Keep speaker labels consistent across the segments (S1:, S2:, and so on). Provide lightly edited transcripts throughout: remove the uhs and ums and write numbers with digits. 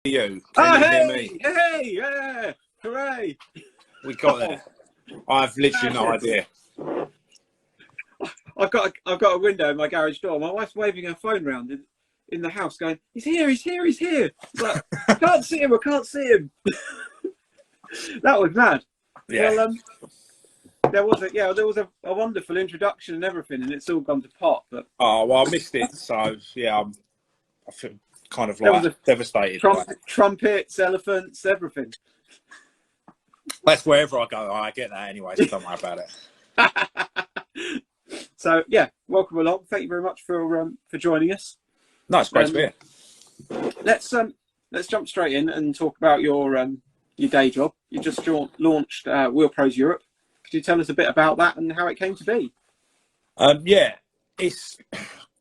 S1: you. Can you hear me?
S2: Hey, yeah, hooray!
S1: We got there. I've literally no idea.
S2: I've got a window in my garage door. My wife's waving her phone around in the house, going, "He's here, he's here, he's here." Like, I can't see him. I can't see him. That was mad.
S1: Yeah.
S2: Well, there was a wonderful introduction and everything, and it's all gone to pot. But
S1: oh well, I missed it. So yeah, I feel kind of like devastated.
S2: Trumpets, elephants, everything.
S1: That's wherever I go. I get that anyway, so don't worry about
S2: it. So yeah, welcome along. Thank you very much for joining us.
S1: No, it's great to be here.
S2: Let's jump straight in and talk about your day job. You just launched Wheel Pros Europe. Could you tell us a bit about that and how it came to be?
S1: Yeah, it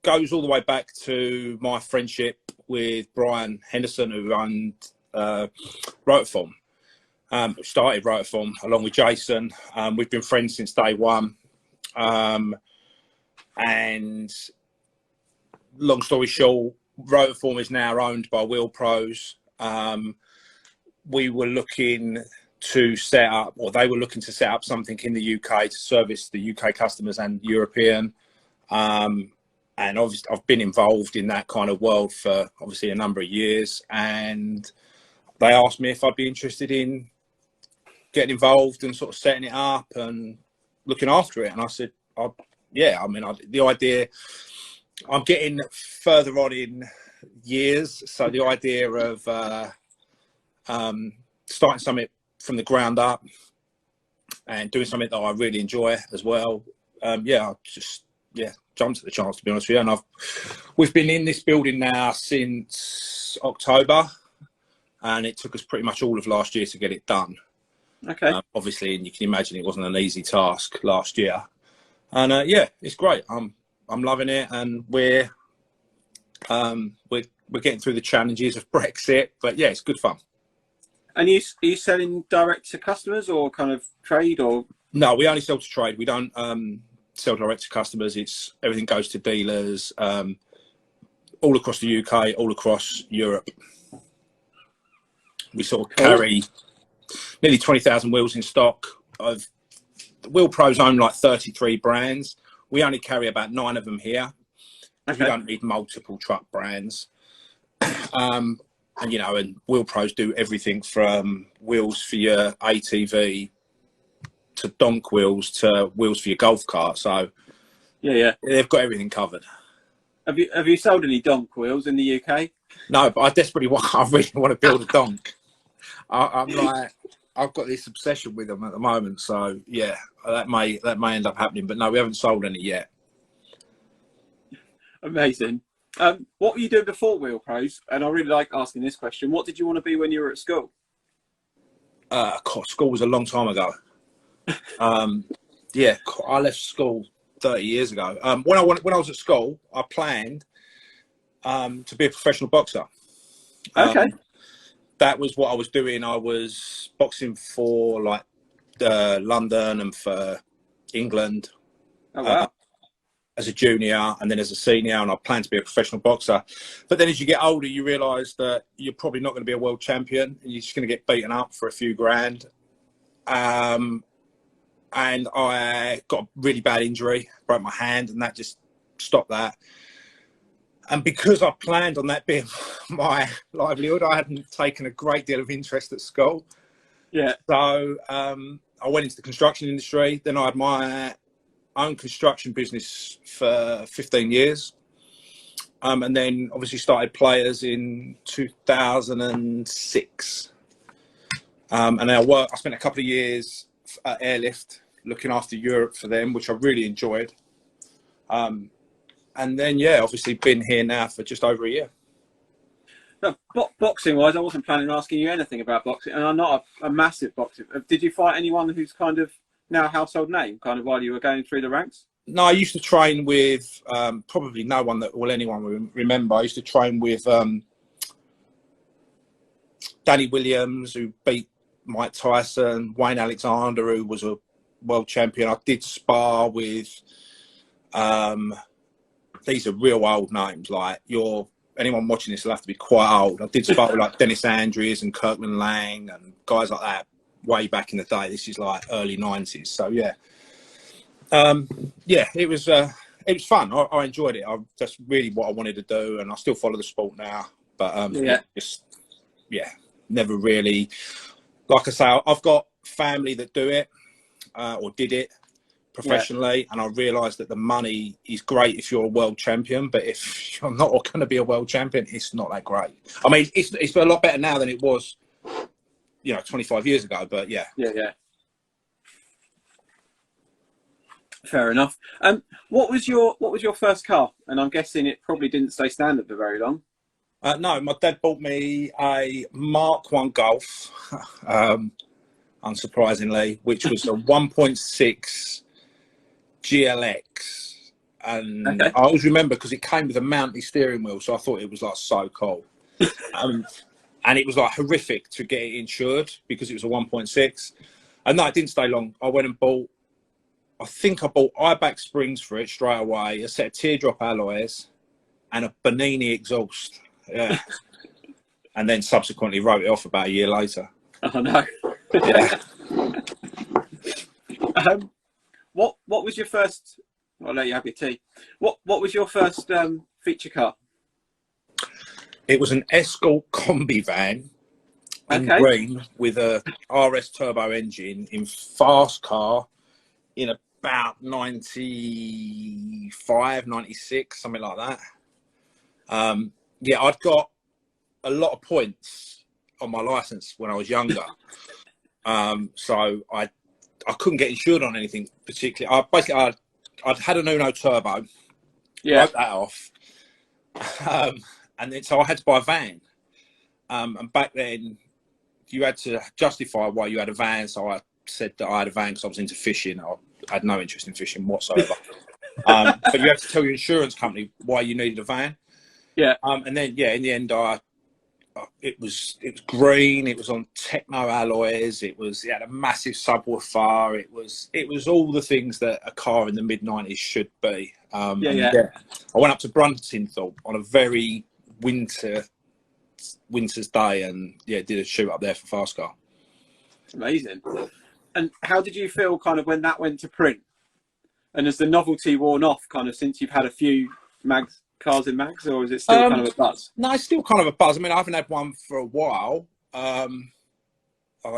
S1: goes all the way back to my friendship with Brian Henderson, who owned Rotorform. Started Rotorform along with Jason. We've been friends since day one. And long story short, Rotorform is now owned by Wheel Pros. We were looking to set up, or they were looking to set up something in the UK to service the UK customers and European. And obviously I've been involved in that kind of world for obviously a number of years. And they asked me if I'd be interested in getting involved and sort of setting it up and looking after it. And I said, yeah, I mean, the idea, I'm getting further on in years. So the idea of starting something from the ground up and doing something that I really enjoy as well. I just jumped at the chance, to be honest with you. And we've been in this building now since October, and it took us pretty much all of last year to get it done.
S2: Okay.
S1: Obviously, and you can imagine it wasn't an easy task last year. And it's great. I'm loving it, and we're getting through the challenges of Brexit. But yeah, it's good fun.
S2: And are you selling direct to customers or kind of trade, or?
S1: No, we only sell to trade. We don't sell direct to customers. It's everything goes to dealers all across the UK, all across Europe. We sort of carry nearly 20,000 wheels in stock. Wheel Pros own like 33 brands. We only carry about 9 of them here. Okay. We don't need multiple truck brands. And Wheel Pros do everything from wheels for your ATV to donk wheels to wheels for your golf cart. So
S2: yeah,
S1: they've got everything covered.
S2: Have you sold any donk wheels in the UK?
S1: No, but I really want to build a donk. I've got this obsession with them at the moment. So yeah, that may end up happening. But no, we haven't sold any yet. Amazing.
S2: What were you doing before Wheel Pros? And I really like asking this question. What did you want to be when you were at school?
S1: School was a long time ago. I left school 30 years ago. When I was at school, I planned to be a professional boxer.
S2: Okay.
S1: That was what I was doing. I was boxing for like London and for England.
S2: Oh, wow.
S1: As a junior and then as a senior, and I planned to be a professional boxer. But then as you get older, you realise that you're probably not going to be a world champion, and you're just going to get beaten up for a few grand. And I got a really bad injury, broke my hand, and that just stopped that. And because I planned on that being my livelihood, I hadn't taken a great deal of interest at school.
S2: Yeah.
S1: So I went into the construction industry. Then I had my own construction business for 15 years. And then obviously started Players in 2006. And I spent a couple of years at Airlift looking after Europe for them, which I really enjoyed. And then, obviously been here now for just over a year.
S2: Now, boxing-wise, I wasn't planning on asking you anything about boxing, and I'm not a massive boxer. Did you fight anyone who's kind of now a household name, kind of while you were going through the ranks?
S1: No, I used to train with probably no one that anyone will remember. I used to train with Danny Williams, who beat Mike Tyson, Wayne Alexander, who was a world champion. I did spar with these are real old names, like your anyone watching this will have to be quite old. I did spar with like Dennis Andrews and Kirkland Lang and guys like that way back in the day. This is like early 90s. So yeah, it was fun. I enjoyed it. That's really what I wanted to do, and I still follow the sport now. But never really. Like I say, I've got family that do it or did it professionally, and I realised that the money is great if you're a world champion, but if you're not going to be a world champion, it's not that great. I mean, it's a lot better now than it was, 25 years ago. But yeah.
S2: Fair enough. What was your first car? And I'm guessing it probably didn't stay standard for very long.
S1: No, my dad bought me a Mark 1 Golf, unsurprisingly, which was a 1.6 GLX, and I always remember because it came with a mounted steering wheel, so I thought it was like so cool. And it was like horrific to get it insured because it was a 1.6. And no, it didn't stay long. I went and bought IBAC springs for it straight away, a set of teardrop alloys, and a Bonini exhaust. Yeah. And then subsequently wrote it off about a year later.
S2: Oh no.
S1: Yeah.
S2: What was your first? I'll let you have your tea. What was your first feature car?
S1: It was an Escort combi van in green with a RS turbo engine in fast car in about 95, 96, something like that. I'd got a lot of points on my license when I was younger. So I couldn't get insured on anything particularly. I'd had an Uno turbo, wrote that off, and then so I had to buy a van. And back then, you had to justify why you had a van. So I said that I had a van because I was into fishing. I had no interest in fishing whatsoever. But you had to tell your insurance company why you needed a van. Yeah. And then in the end, it was green. It was on techno alloys. It had a massive subwoofer. It was all the things that a car in the mid-90s should be. I went up to Bruntingthorpe on a very winter's day, and did a shoot up there for fast car.
S2: Amazing. And how did you feel kind of when that went to print? And has the novelty worn off kind of since you've had a few cars in mags, or is it still kind of a buzz?
S1: No, it's still kind of a buzz. I mean, I haven't had one for a while, I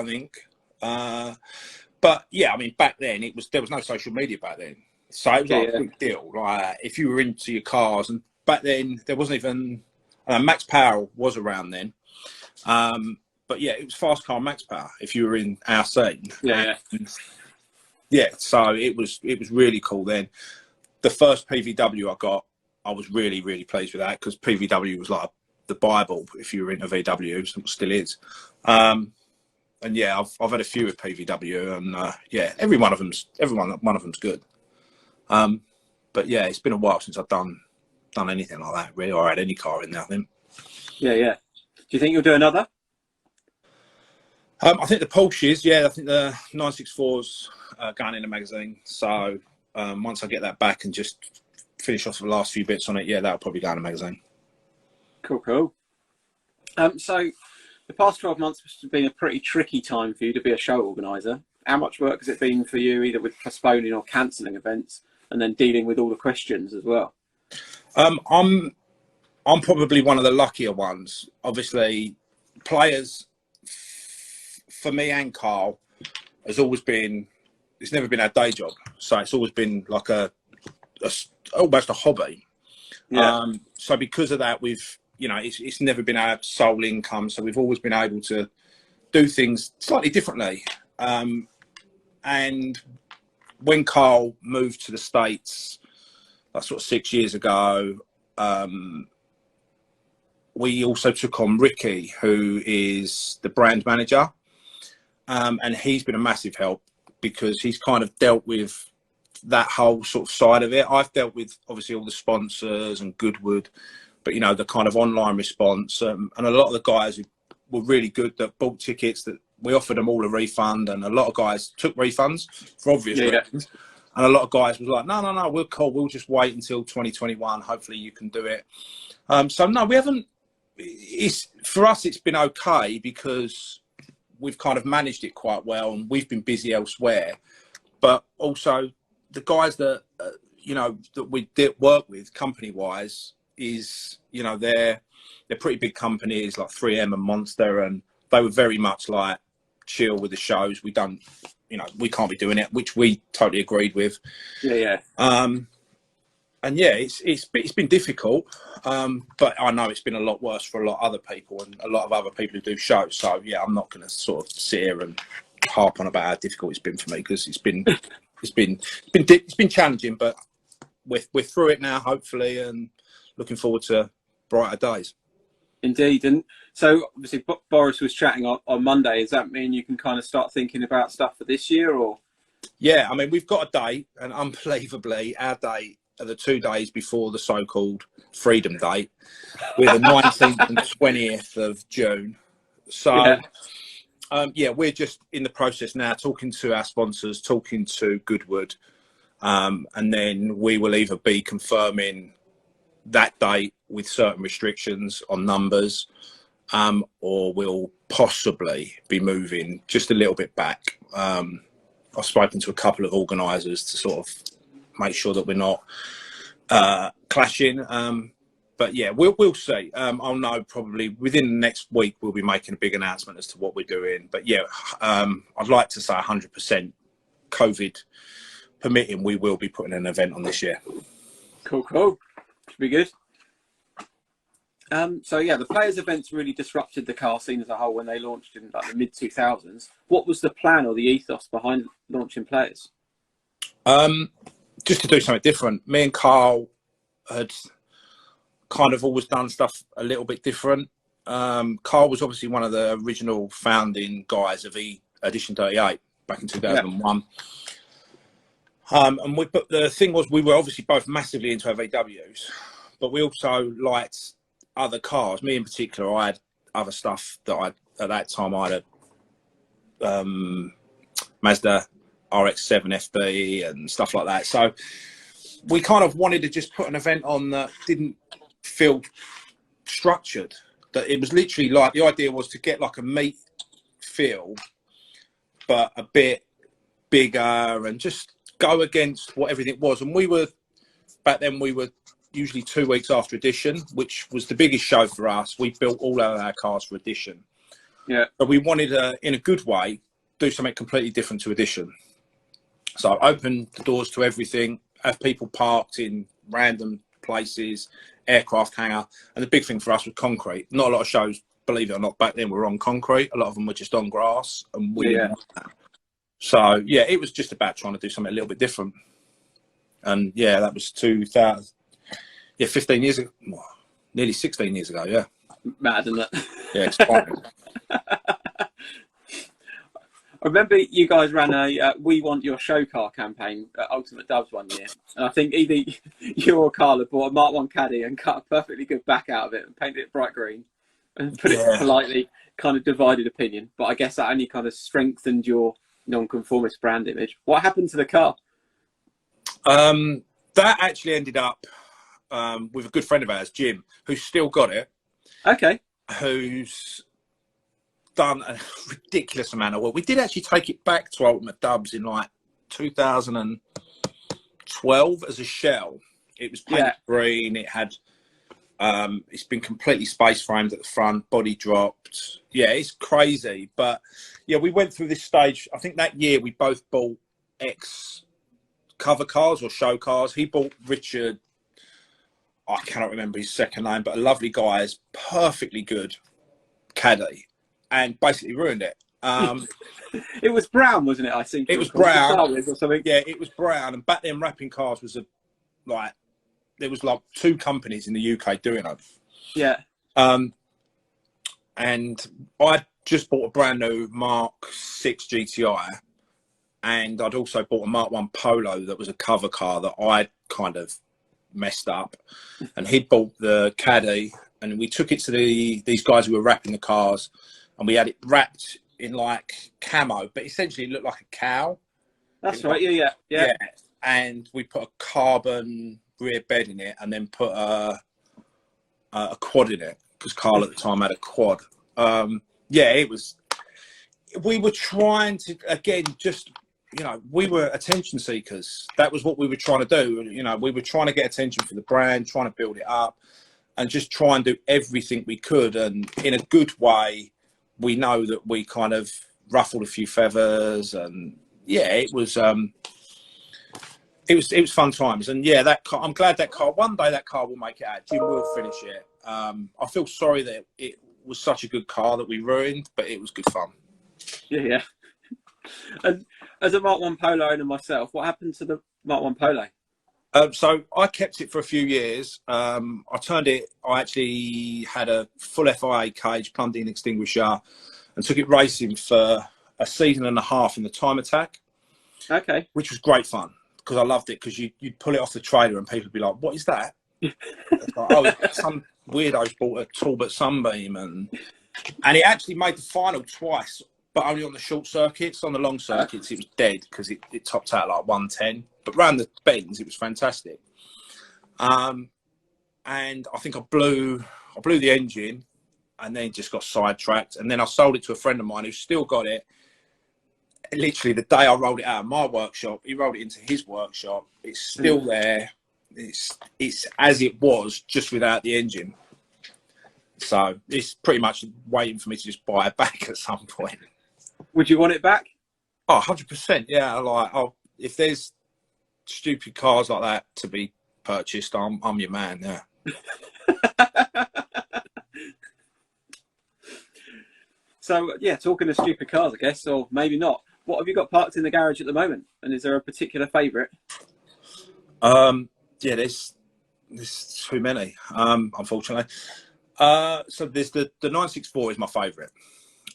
S1: think. But yeah, I mean, back then there was no social media back then, so it was like a big deal. Like if you were into your cars, and back then there wasn't even Max Power was around then. But yeah, it was fast car Max Power if you were in our scene. So it was really cool then. The first PVW I got, I was really, really pleased with that because PVW was like the Bible if you were into VW, still is. And yeah, I've had a few with PVW, and every one of them's good. But yeah, it's been a while since I've done anything like that really, or had any car in there, I think. Yeah.
S2: Do you think you'll do another?
S1: I think the Porsches, I think the 964's going in the magazine. So once I get that back and just finish off the last few bits on it, that'll probably go in the magazine.
S2: Cool. So the past 12 months has been a pretty tricky time for you to be a show organiser. How much work has it been for you, either with postponing or cancelling events, and then dealing with all the questions as well?
S1: I'm probably one of the luckier ones. Obviously, players, for me and Carl, has always been, it's never been our day job. So it's always been like almost a hobby. So because of that, it's never been our sole income. So we've always been able to do things slightly differently. And when Carl moved to the States, like sort of 6 years ago, we also took on Ricky, who is the brand manager. And he's been a massive help because he's kind of dealt with that whole sort of side of it. I've dealt with obviously all the sponsors and Goodwood, but the kind of online response, and a lot of the guys who were really good that bought tickets, that we offered them all a refund, and a lot of guys took refunds for obvious reasons. And a lot of guys was like, no, we're cool. We'll just wait until 2021. Hopefully you can do it. So no, we haven't. For us, it's been okay because we've kind of managed it quite well, and we've been busy elsewhere. But also, the guys that that we did work with, company-wise, is they're pretty big companies like 3M and Monster, and they were very much like chill with the shows. We don't, we can't be doing it, which we totally agreed with.
S2: Yeah.
S1: And yeah, it's been difficult, but I know it's been a lot worse for a lot of other people and a lot of other people who do shows. So yeah, I'm not going to sort of sit here and harp on about how difficult it's been for me, because it's been challenging, but we're through it now, hopefully, and looking forward to brighter days.
S2: Indeed. And so obviously Boris was chatting on Monday. Does that mean you can kind of start thinking about stuff for this year, or?
S1: Yeah, I mean, we've got a date, and unbelievably, our date are the 2 days before the so-called Freedom Date. We're the 19th and 20th of June. So, yeah, we're just in the process now, talking to our sponsors, talking to Goodwood, and then we will either be confirming that date with certain restrictions on numbers, or we'll possibly be moving just a little bit back. I've spoken to a couple of organisers to sort of make sure that we're not clashing. But yeah, we'll see. I'll know probably within the next week. We'll be making a big announcement as to what we're doing. But yeah, I'd like to say 100% COVID permitting, we will be putting an event on this year.
S2: Cool. Should be good. So yeah, the players events really disrupted the car scene as a whole when they launched in like the mid 2000s. What was the plan or the ethos behind launching players?
S1: Just to do something different. Me and Carl had kind of always done stuff a little bit different. Carl was obviously one of the original founding guys of Edition 38 back in 2001. And but the thing was, we were obviously both massively into our VWs, but we also liked other cars. Me in particular, I had other stuff that at that time I had a Mazda RX-7 FD and stuff like that. So we kind of wanted to just put an event on that didn't feel structured. That it was literally like, the idea was to get like a meet feel, but a bit bigger, and just go against what everything was. And back then we were usually 2 weeks after Edition, which was the biggest show for us. We built all of our cars for Edition. Yeah. But we wanted to, in a good way, do something completely different to Edition. So open the doors to everything, have people parked in random places, aircraft hangar. And the big thing for us was concrete. Not a lot of shows, believe it or not, back then were on concrete. A lot of them were just on grass. And we didn't want that. So, yeah, it was just about trying to do something a little bit different. And, yeah, that was 2000. Yeah, 15 years ago. Nearly 16 years ago, yeah.
S2: Mad, isn't it?
S1: Yeah, it's fine.
S2: I remember you guys ran a We Want Your Show Car campaign at Ultimate Dubs one year. And I think either you or Carla bought a Mark 1 Caddy and cut a perfectly good back out of it and painted it bright green and put it politely, kind of divided opinion. But I guess that only kind of strengthened your non-conformist brand image. What happened to the car?
S1: That actually ended up with a good friend of ours, Jim, who's still got it. Okay. Who's done a ridiculous amount of work. We did actually take it back to Ultimate Dubs in like 2012 as a shell. It was painted green. It had it's been completely space framed at the front, body dropped. Yeah, it's crazy. But yeah, we went through this stage. I think that year we both bought cover cars or show cars. He bought Richard, I cannot remember his second name, but a lovely guy, is perfectly good caddy, and basically ruined it.
S2: It was brown, wasn't it? I think
S1: it was brown
S2: or something.
S1: Yeah, it was brown. And back then, wrapping cars was there was like 2 companies in the UK doing it. Yeah. And I just bought a brand new Mark 6 GTI, and I'd also bought a Mark 1 Polo that was a cover car that I kind of messed up, and he'd bought the caddy, and we took it to these guys who were wrapping the cars, and we had it wrapped in like camo, but essentially it looked like a cow.
S2: That's right. Yeah.
S1: and we put a carbon rear bed in it, and then put a quad in it, because Carl at the time had a quad. Yeah, it was. We were trying to, again, just, you know, we were attention seekers. That was what we were trying to do. You know, we were trying to get attention for the brand, trying to build it up, and just try and do everything we could. And in a good way, we know that we kind of ruffled a few feathers, and yeah, it was fun times. And yeah, that car, I'm glad that car, one day that car will make it out. Jim will finish it. I feel sorry that it was such a good car that we ruined, but it was good fun.
S2: Yeah. And as a Mark 1 Polo owner myself, what happened to the Mark 1 Polo?
S1: So I kept it for a few years. I actually had a full FIA cage, plumbed in extinguisher, and took it racing for a season and a half in the Time Attack. Okay. Which was great fun, because I loved it, because you'd pull it off the trailer and people would be like, what is that? Like, oh, some weirdos bought a Talbot Sunbeam, and it actually made the final twice, but only on the short circuits. On the long circuits, it was dead, because it topped out like 110. But round the bends, it was fantastic. And I think I blew the engine, and then just got sidetracked. And then I sold it to a friend of mine who still got it. Literally the day I rolled it out of my workshop, he rolled it into his workshop. It's still there. It's as it was, just without the engine. So it's pretty much waiting for me to just buy it back at some point.
S2: Would you want it back?
S1: Oh, 100%. Yeah. Like, if there's stupid cars like that to be purchased, I'm your man. Yeah.
S2: So yeah, talking of stupid cars, I guess, or maybe not. What have you got parked in the garage at the moment? And is there a particular favourite?
S1: Yeah, there's too many, unfortunately. So there's the 964 is my favourite.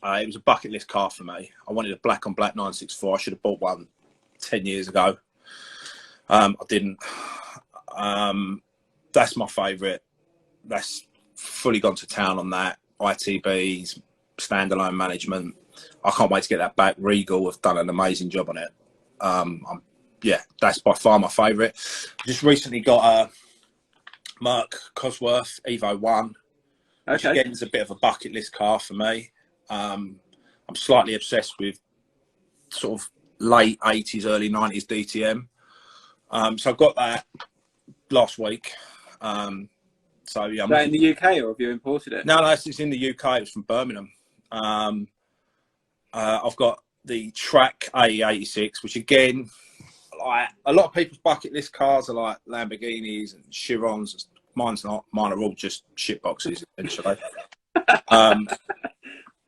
S1: It was a bucket list car for me. I wanted a black on black 964. I should have bought one 10 years ago. I didn't. That's my favourite. That's fully gone to town on that. ITBs, standalone management. I can't wait to get that back. Regal have done an amazing job on it. Yeah, that's by far my favourite. Just recently got a Merc Cosworth Evo 1, which again is a bit of a bucket list car for me. I'm slightly obsessed with sort of late 80s, early 90s DTM. So I got that last week. So yeah,
S2: is that in the UK, or have you imported it?
S1: No, it's in the UK. It was from Birmingham. I've got the Track AE86, which again, like a lot of people's bucket list cars are like Lamborghinis and Chirons. Mine's not. Mine are all just shit boxes, essentially.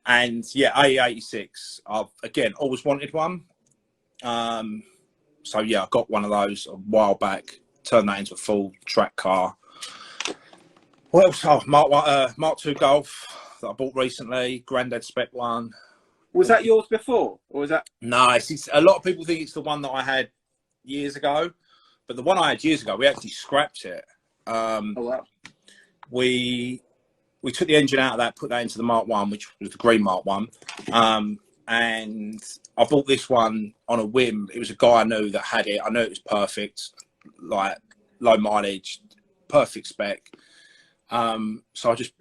S1: And yeah, AE86. I've again always wanted one. So yeah, I got one of those a while back. Turned that into a full track car. What else? Oh, Mark 2 Golf that I bought recently. Grandad spec one.
S2: Was that yours before, or was that?
S1: No, it's a lot of people think it's the one that I had years ago, but the one I had years ago, we actually scrapped it.
S2: Oh wow!
S1: We took the engine out of that, put that into the Mark 1, which was the green Mark 1. And I bought this one on a whim. It was a guy I knew that had it. I knew it was perfect, like low mileage, perfect spec. So I just...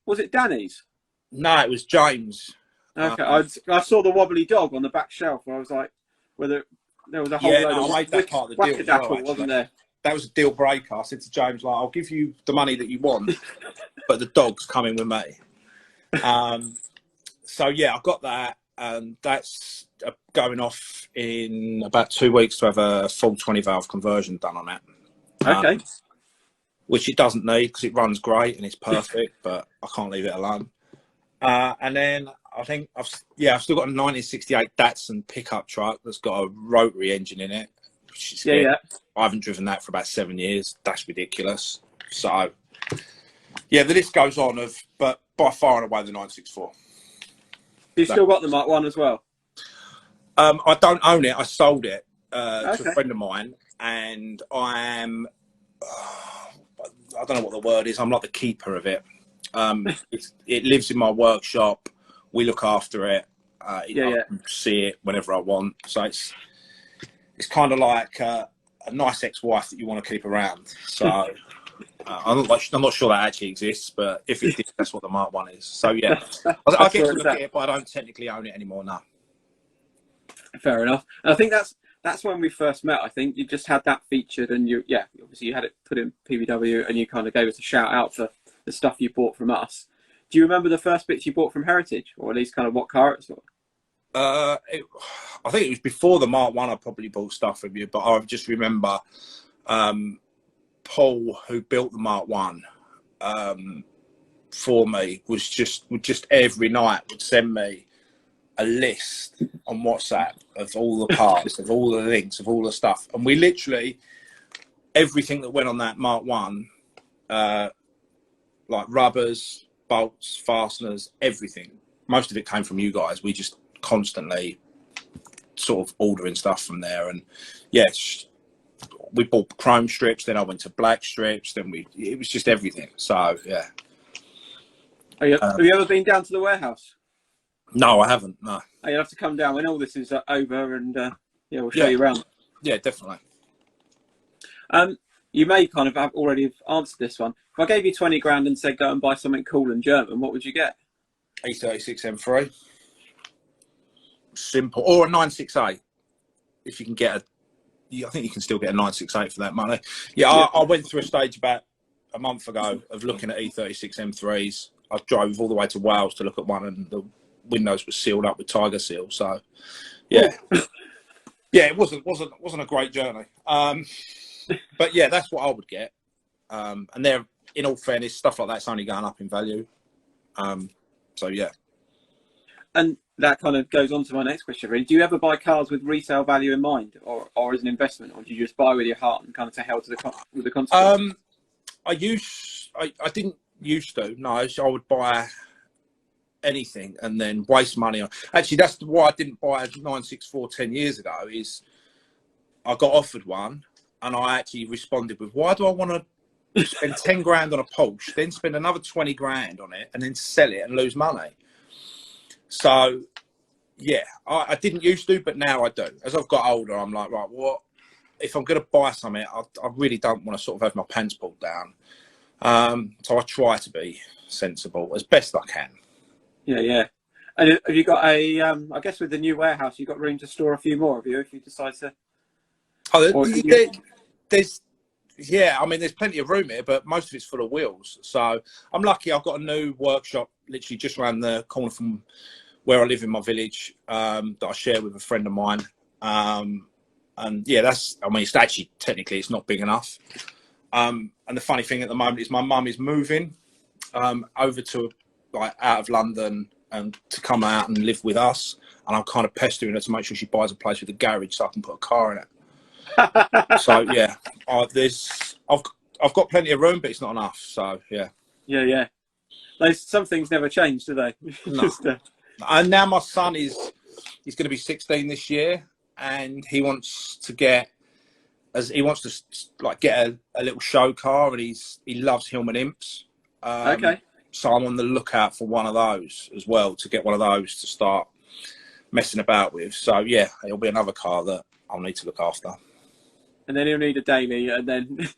S2: Was it Danny's?
S1: No, it was James.
S2: Okay, I saw the wobbly dog on the back shelf, where I was like, whether there was a whole load of...
S1: I made that part of the deal as well,
S2: wasn't there?
S1: That was a deal breaker. I said to James, like, I'll give you the money that you want, but the dog's coming with me. So yeah, I got that, and that's going off in about 2 weeks to have a full 20 valve conversion done on it.
S2: Okay.
S1: Which it doesn't need, because it runs great and it's perfect, but I can't leave it alone. And then I think I've still got a 1968 Datsun pickup truck that's got a rotary engine in it. Which is I haven't driven that for about 7 years. That's ridiculous. So yeah, the list goes on but by far and away the 964.
S2: You still got the Mark 1 as well?
S1: I don't own it. I sold it to a friend of mine, and I am. I don't know what the word is. I'm like the keeper of it. It lives in my workshop. We look after it. I can see it whenever I want. So it's kind of like a a nice ex-wife that you want to keep around. So I'm not sure that actually exists, but if it did, that's what the Mark 1 is. So yeah, I get to look at it, but I don't technically own it anymore now.
S2: Fair enough. And I think that's when we first met. I think you just had that featured, and obviously you had it put in PVW, and you kind of gave us a shout out for the stuff you bought from us. Do you remember the first bits you bought from Heritage, or at least kind of what car it was?
S1: I think it was before the Mark 1 I probably bought stuff from you, but I just remember Paul, who built the Mark 1 for me, would just every night would send me a list on WhatsApp of all the parts, of all the links, of all the stuff. And we literally, everything that went on that Mark 1, like rubbers, bolts, fasteners, everything, most of it came from you guys. We just constantly sort of ordering stuff from there. And yes, we bought chrome strips, then I went to black strips, then it was just everything. So yeah.
S2: Have you ever been down to the warehouse?
S1: No, I haven't. No.
S2: Oh, you'll have to come down when all this is over, and we'll show you around.
S1: Yeah, definitely.
S2: You may kind of have already answered this one. If I gave you 20 grand and said go and buy something cool and German, what would you get?
S1: E36 M3. Simple. Or a 968. If you can get I think you can still get a 968 for that money. Yeah, I went through a stage about a month ago of looking at E36 M3s. I drove all the way to Wales to look at one, and the windows were sealed up with tiger seal. So yeah. Yeah, it wasn't a great journey. But yeah, that's what I would get. And they're, in all fairness, stuff like that's only going up in value. So yeah. And
S2: that kind of goes on to my next question, really. Do you ever buy cars with resale value in mind, or as an investment, or do you just buy with your heart and kind of to hell with the consequences?
S1: I didn't used to. No, I would buy anything and then waste money on. Actually, that's why I didn't buy a 964 10 years ago. Is I got offered one, and I actually responded with, "Why do I want to spend 10 grand on a Porsche, then spend another 20 grand on it, and then sell it and lose money?" So yeah, I didn't used to, but now I do. As I've got older, I'm like, right, what if I'm going to buy something? I really don't want to sort of have my pants pulled down. So I try to be sensible as best I can. Yeah.
S2: And have you got I guess with the new warehouse, you've got room to store a few more of you if you decide to?
S1: There's plenty of room here, but most of it's full of wheels. So I'm lucky. I've got a new workshop literally just around the corner from where I live in my village, that I share with a friend of mine. And yeah, it's actually, technically, it's not big enough. And the funny thing at the moment is my mum is moving over to out of London and to come out and live with us. And I'm kind of pestering her to make sure she buys a place with a garage so I can put a car in it. So yeah, I've got plenty of room, but it's not enough. So yeah.
S2: Yeah. Some things never change, do they?
S1: No. And now my son he's going to be 16 this year, and he wants to get a little show car, and he loves Hillman Imps.
S2: Okay.
S1: So I'm on the lookout for one of those as well, to get one of those to start messing about with. So yeah, it'll be another car that I'll need to look after.
S2: And then he'll need a daily, and then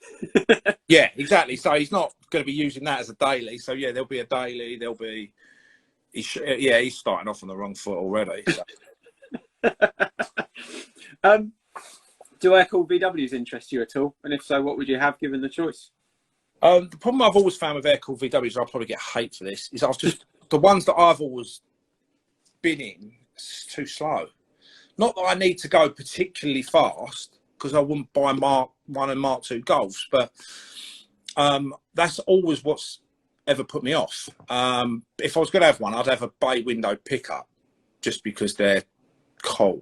S1: yeah, exactly. So he's not going to be using that as a daily. So yeah, there'll be a daily. There'll be he's starting off on the wrong foot already. So.
S2: Do air-cooled VWs interest you at all? And if so, what would you have given the choice?
S1: The problem I've always found with air-cooled VWs, I'll probably get hate for this, is the ones that I've always been in, it's too slow. Not that I need to go particularly fast, because I wouldn't buy Mark 1 and Mark 2 Golfs, but that's always what's ever put me off. If I was going to have one, I'd have a bay window pickup, just because they're cool.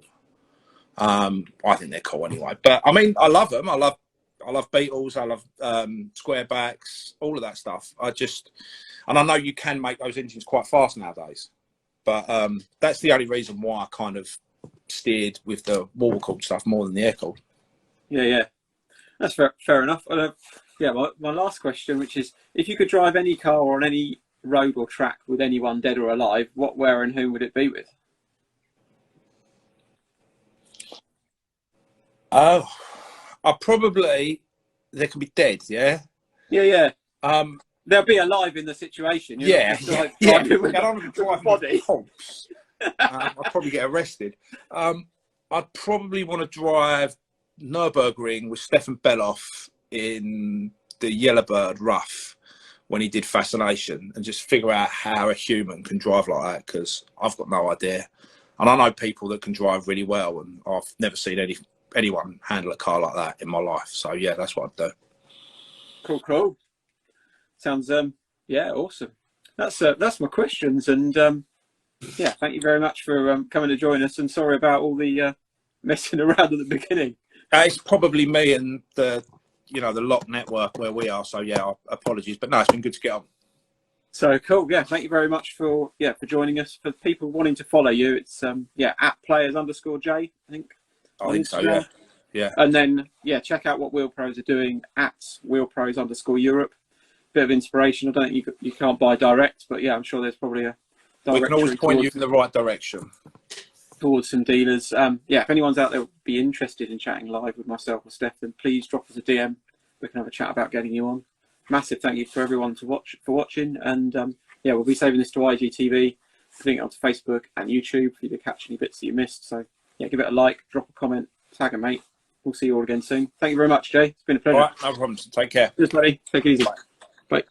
S1: I think they're cool anyway. But I mean, I love them. I love Beetles. I love squarebacks. All of that stuff. And I know you can make those engines quite fast nowadays. But that's the only reason why I kind of steered with the water cooled stuff more than the air cooled.
S2: Yeah. That's fair enough. My last question, which is, if you could drive any car on any road or track with anyone dead or alive, what, where, and whom would it be with?
S1: They can be dead, yeah.
S2: Yeah.
S1: Um,
S2: They'll be alive in the situation. You're
S1: yeah,
S2: not just
S1: yeah.
S2: driving with
S1: I don't want to drive
S2: body.
S1: Corpse. I'd probably get arrested. I'd probably want to drive Nürburgring with Stefan Beloff in the Yellowbird Rough when he did Fascination, and just figure out how a human can drive like that, because I've got no idea. And I know people that can drive really well, and I've never seen anyone handle a car like that in my life. So yeah, that's what I'd do.
S2: Cool. Sounds yeah, awesome. That's my questions, and yeah, thank you very much for coming to join us. And sorry about all the messing around at the beginning.
S1: It's probably me and the lock network where we are. So yeah, apologies, but no, it's been good to get on.
S2: So cool. Yeah, thank you very much for joining us. For people wanting to follow you, it's at players_J, I think.
S1: I think so. Yeah. Yeah.
S2: And then check out what Wheel Pros are doing at wheelpros_Europe. Bit of inspiration. I don't think you can't buy direct, but yeah, I'm sure there's probably a
S1: we can always point you in the right direction
S2: towards some dealers. If anyone's out there would be interested in chatting live with myself or Steph, then please drop us a DM. We can have a chat about getting you on. Massive thank you for everyone for watching, and we'll be saving this to IGTV, putting it onto Facebook and YouTube for you to catch any bits that you missed. So yeah, give it a like, drop a comment, tag a mate. We'll see you all again soon. Thank you very much, Jay. It's been a pleasure.
S1: All right, no problems. Take care.
S2: Cheers, buddy. Take it easy.
S1: Bye.
S2: Bye.